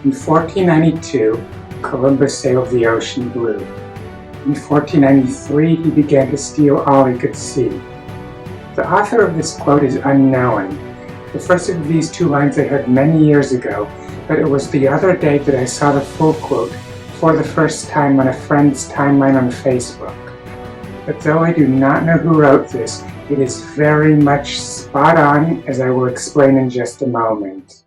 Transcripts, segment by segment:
In 1492, Columbus sailed the ocean blue. In 1493, he began to steal all he could see. The author of this quote is unknown. The first of these two lines I heard many years ago, but it was the other day that I saw the full quote for the first time on a friend's timeline on Facebook. But though I do not know who wrote this, it is very much spot on, as I will explain in just a moment.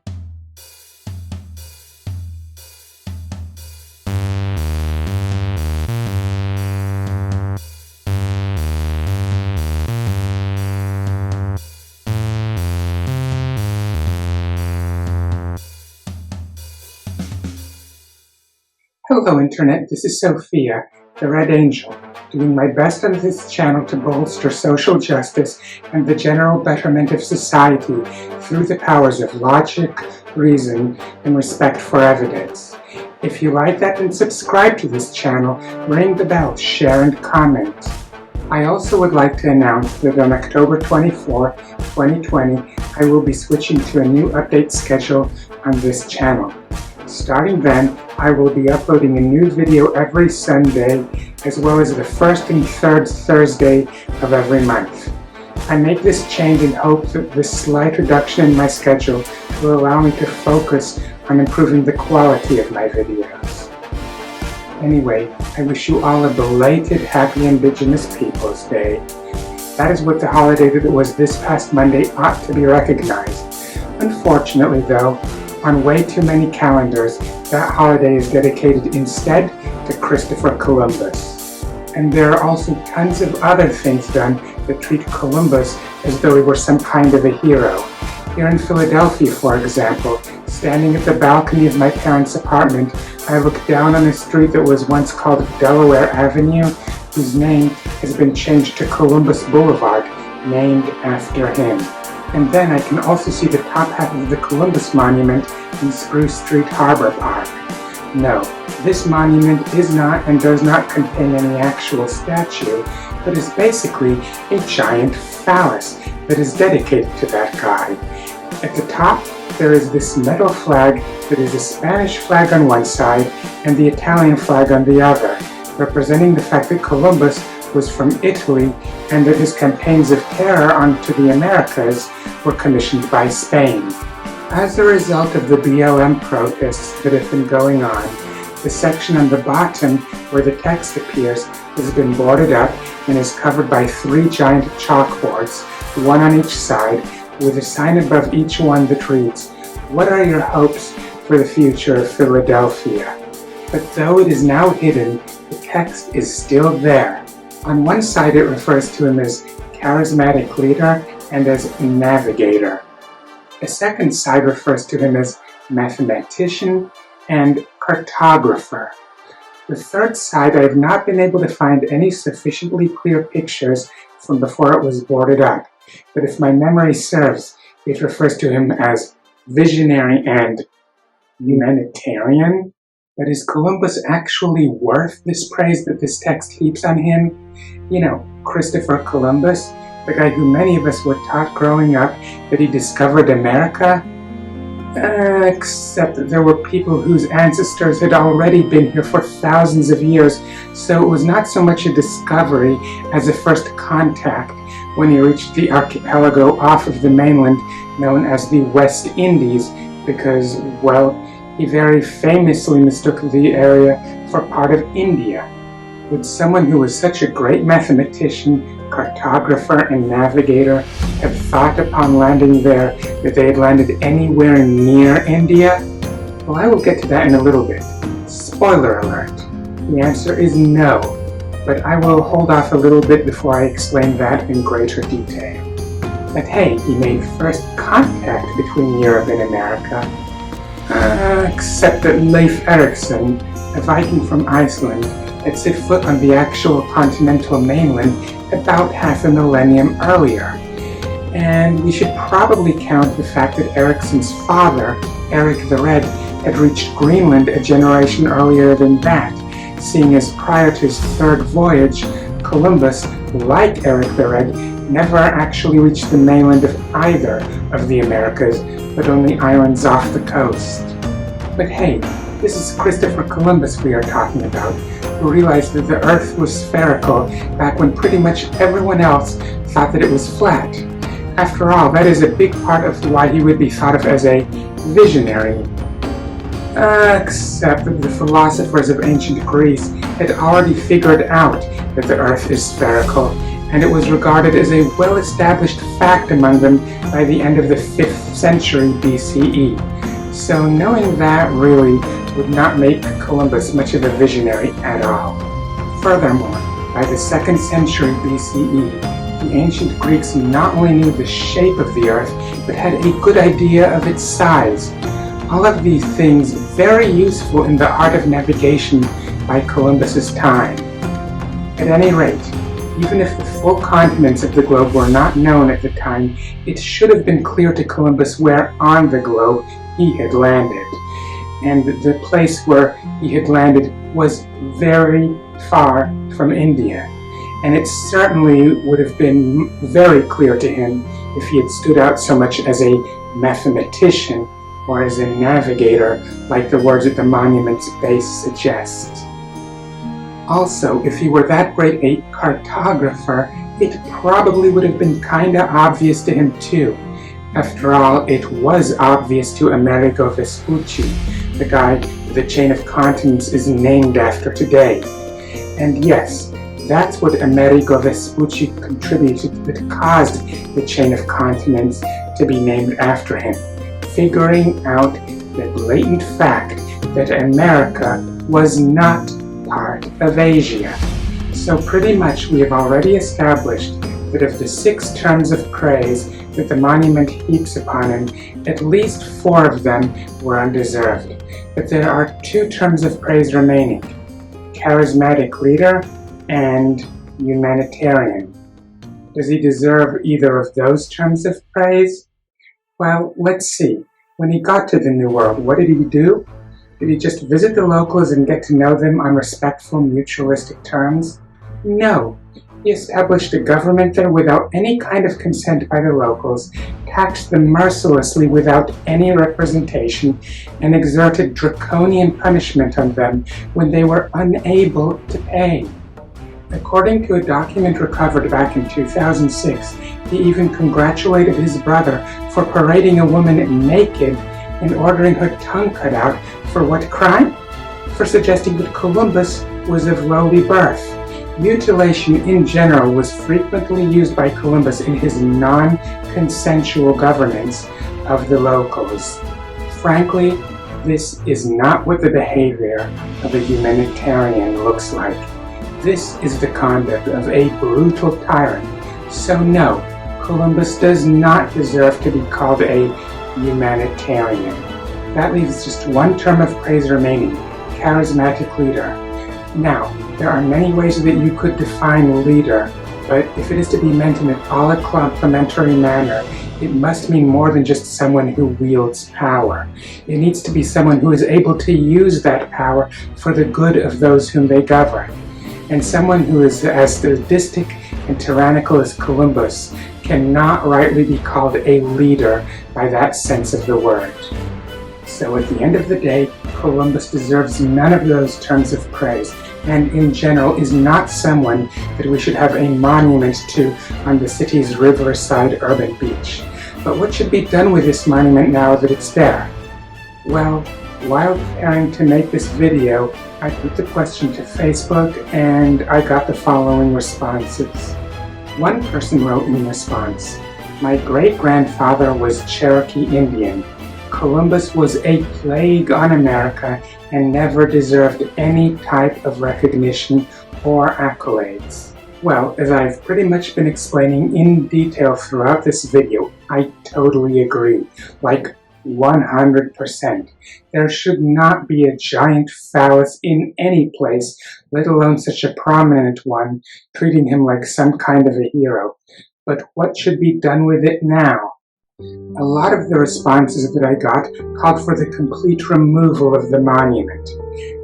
Hello Internet, this is Sophia, the Red Angel, doing my best on this channel to bolster social justice and the general betterment of society through the powers of logic, reason, and respect for evidence. If you like that, then subscribe to this channel, ring the bell, share, and comment. I also would like to announce that on October 24, 2020, I will be switching to a new update schedule on this channel. Starting then, I will be uploading a new video every Sunday, as well as the first and third Thursday of every month. I make this change in hope that this slight reduction in my schedule will allow me to focus on improving the quality of my videos. Anyway, I wish you all a belated Happy Indigenous Peoples Day. That is what the holiday that was this past Monday ought to be recognized. Unfortunately though, on way too many calendars, that holiday is dedicated instead to Christopher Columbus. And there are also tons of other things done that treat Columbus as though he were some kind of a hero. Here in Philadelphia, for example, standing at the balcony of my parents' apartment, I looked down on a street that was once called Delaware Avenue, whose name has been changed to Columbus Boulevard, named after him. And then I can also see the top half of the Columbus Monument in Spruce Street Harbor Park. No, this monument is not and does not contain any actual statue, but is basically a giant phallus that is dedicated to that guy. At the top, there is this metal flag that is a Spanish flag on one side and the Italian flag on the other, representing the fact that Columbus was from Italy and that his campaigns of terror onto the Americas were commissioned by Spain. As a result of the BLM protests that have been going on, the section on the bottom where the text appears has been boarded up and is covered by 3 giant chalkboards, one on each side, with a sign above each one that reads, "What are your hopes for the future of Philadelphia?" But though it is now hidden, the text is still there. On one side it refers to him as charismatic leader and as navigator. A second side refers to him as mathematician and cartographer. The third side I have not been able to find any sufficiently clear pictures from before it was boarded up, but if my memory serves, it refers to him as visionary and humanitarian. But is Columbus actually worth this praise that this text heaps on him? You know, Christopher Columbus, the guy who many of us were taught growing up that he discovered America? Except that there were people whose ancestors had already been here for thousands of years, so it was not so much a discovery as a first contact when he reached the archipelago off of the mainland known as the West Indies, because, well, he very famously mistook the area for part of India. Would someone who was such a great mathematician, cartographer, and navigator have thought upon landing there that they had landed anywhere near India? Well, I will get to that in a little bit. Spoiler alert. The answer is no, but I will hold off a little bit before I explain that in greater detail. But hey, he made first contact between Europe and America. Except that Leif Erikson, a Viking from Iceland, had set foot on the actual continental mainland about half a millennium earlier. And we should probably count the fact that Eriksson's father, Eric the Red, had reached Greenland a generation earlier than that, seeing as prior to his third voyage, Columbus, like Eric the Red, never actually reached the mainland of either of the Americas, but only islands off the coast. But hey, this is Christopher Columbus we are talking about, who realized that the Earth was spherical back when pretty much everyone else thought that it was flat. After all, that is a big part of why he would be thought of as a visionary. Except that the philosophers of ancient Greece had already figured out that the Earth is spherical, and it was regarded as a well-established fact among them by the end of the 5th century BCE. So knowing that really would not make Columbus much of a visionary at all. Furthermore, by the 2nd century BCE, the ancient Greeks not only knew the shape of the Earth, but had a good idea of its size. All of these things very useful in the art of navigation by Columbus's time. At any rate, even if the full continents of the globe were not known at the time, it should have been clear to Columbus where on the globe he had landed. And the place where he had landed was very far from India. And it certainly would have been very clear to him if he had stood out so much as a mathematician or as a navigator, like the words at the monument's base suggest. Also, if he were that great a cartographer, it probably would have been kinda obvious to him too. After all, it was obvious to Amerigo Vespucci, the guy the chain of continents is named after today. And yes, that's what Amerigo Vespucci contributed that caused the chain of continents to be named after him, figuring out the blatant fact that America was not part of Asia. So pretty much we have already established that of the 6 terms of praise that the monument heaps upon him, at least 4 of them were undeserved. But there are 2 terms of praise remaining: charismatic leader and humanitarian. Does he deserve either of those terms of praise? Well, let's see. When he got to the New World, what did he do? Did he just visit the locals and get to know them on respectful, mutualistic terms? No. He established a government there without any kind of consent by the locals, taxed them mercilessly without any representation, and exerted draconian punishment on them when they were unable to pay. According to a document recovered back in 2006, he even congratulated his brother for parading a woman naked and ordering her tongue cut out. For what crime? For suggesting that Columbus was of lowly birth. Mutilation in general was frequently used by Columbus in his non-consensual governance of the locals. Frankly, this is not what the behavior of a humanitarian looks like. This is the conduct of a brutal tyrant. So no, Columbus does not deserve to be called a humanitarian. That leaves just 1 term of praise remaining: charismatic leader. Now, there are many ways that you could define leader, but if it is to be meant in an all-complimentary manner, it must mean more than just someone who wields power. It needs to be someone who is able to use that power for the good of those whom they govern. And someone who is as sadistic and tyrannical as Columbus cannot rightly be called a leader by that sense of the word. So at the end of the day, Columbus deserves none of those terms of praise, and in general is not someone that we should have a monument to on the city's riverside urban beach. But what should be done with this monument now that it's there? Well, while preparing to make this video, I put the question to Facebook and I got the following responses. One person wrote in response, "My great-grandfather was Cherokee Indian. Columbus was a plague on America and never deserved any type of recognition or accolades." Well, as I've pretty much been explaining in detail throughout this video, I totally agree. Like 100%. There should not be a giant phallus in any place, let alone such a prominent one, treating him like some kind of a hero. But what should be done with it now? A lot of the responses that I got called for the complete removal of the monument.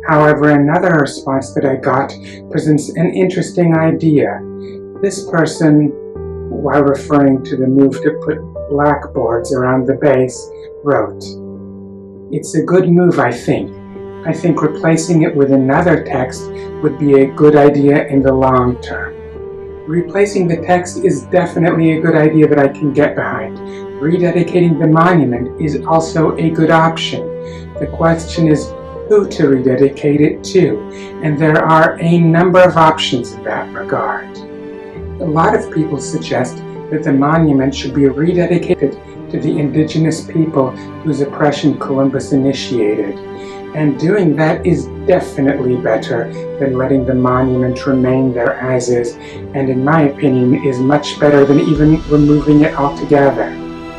However, another response that I got presents an interesting idea. This person, while referring to the move to put blackboards around the base, wrote, It's a good move, I think. I think replacing it with another text would be a good idea in the long term. Replacing the text is definitely a good idea that I can get behind. Rededicating the monument is also a good option. The question is who to rededicate it to, and there are a number of options in that regard. A lot of people suggest that the monument should be rededicated to the indigenous people whose oppression Columbus initiated. And doing that is definitely better than letting the monument remain there as is, and in my opinion is much better than even removing it altogether.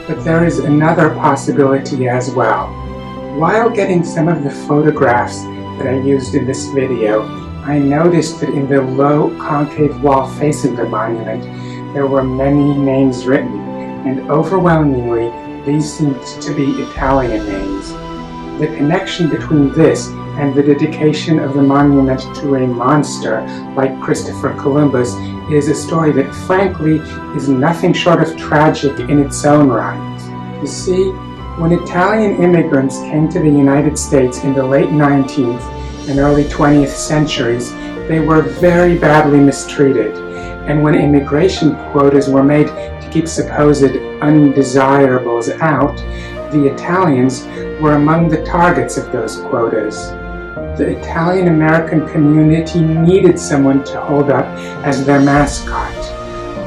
But there is another possibility as well. While getting some of the photographs that I used in this video, I noticed that in the low concave wall facing the monument, there were many names written, and overwhelmingly these seemed to be Italian names. The connection between this and the dedication of the monument to a monster like Christopher Columbus is a story that frankly is nothing short of tragic in its own right. You see, when Italian immigrants came to the United States in the late 19th and early 20th centuries, they were very badly mistreated, and when immigration quotas were made to keep supposed undesirables out, the Italians were among the targets of those quotas. The Italian-American community needed someone to hold up as their mascot.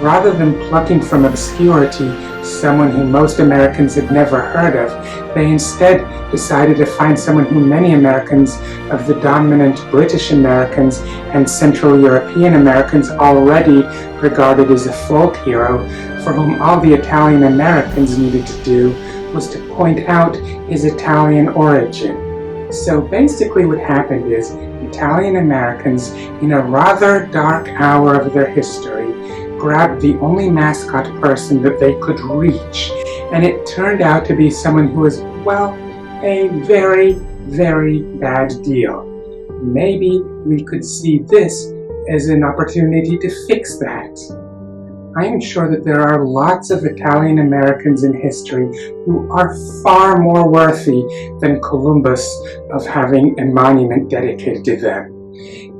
Rather than plucking from obscurity someone who most Americans had never heard of, they instead decided to find someone who many Americans of the dominant British Americans and Central European Americans already regarded as a folk hero, for whom all the Italian Americans needed to do was to point out his Italian origin. So basically what happened is Italian Americans, in a rather dark hour of their history, grabbed the only mascot person that they could reach, and it turned out to be someone who was, well, a very, very bad deal. Maybe we could see this as an opportunity to fix that. I am sure that there are lots of Italian Americans in history who are far more worthy than Columbus of having a monument dedicated to them.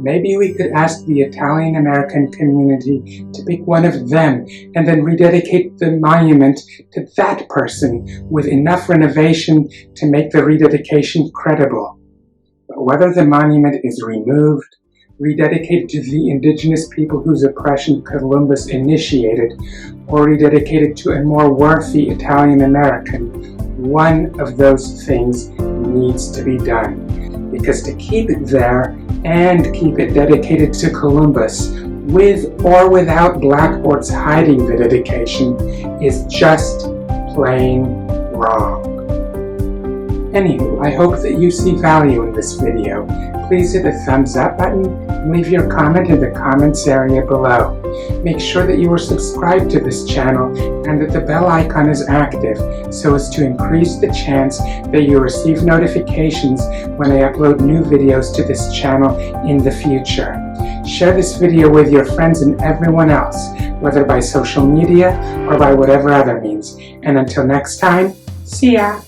Maybe we could ask the Italian American community to pick one of them and then rededicate the monument to that person with enough renovation to make the rededication credible. But whether the monument is removed, rededicated to the indigenous people whose oppression Columbus initiated, or rededicated to a more worthy Italian American, one of those things needs to be done. Because to keep it there and keep it dedicated to Columbus, with or without blackboards hiding the dedication, is just plain wrong. Anywho, I hope that you see value in this video. Please hit the thumbs up button and leave your comment in the comments area below. Make sure that you are subscribed to this channel and that the bell icon is active so as to increase the chance that you receive notifications when I upload new videos to this channel in the future. Share this video with your friends and everyone else, whether by social media or by whatever other means. And until next time, see ya!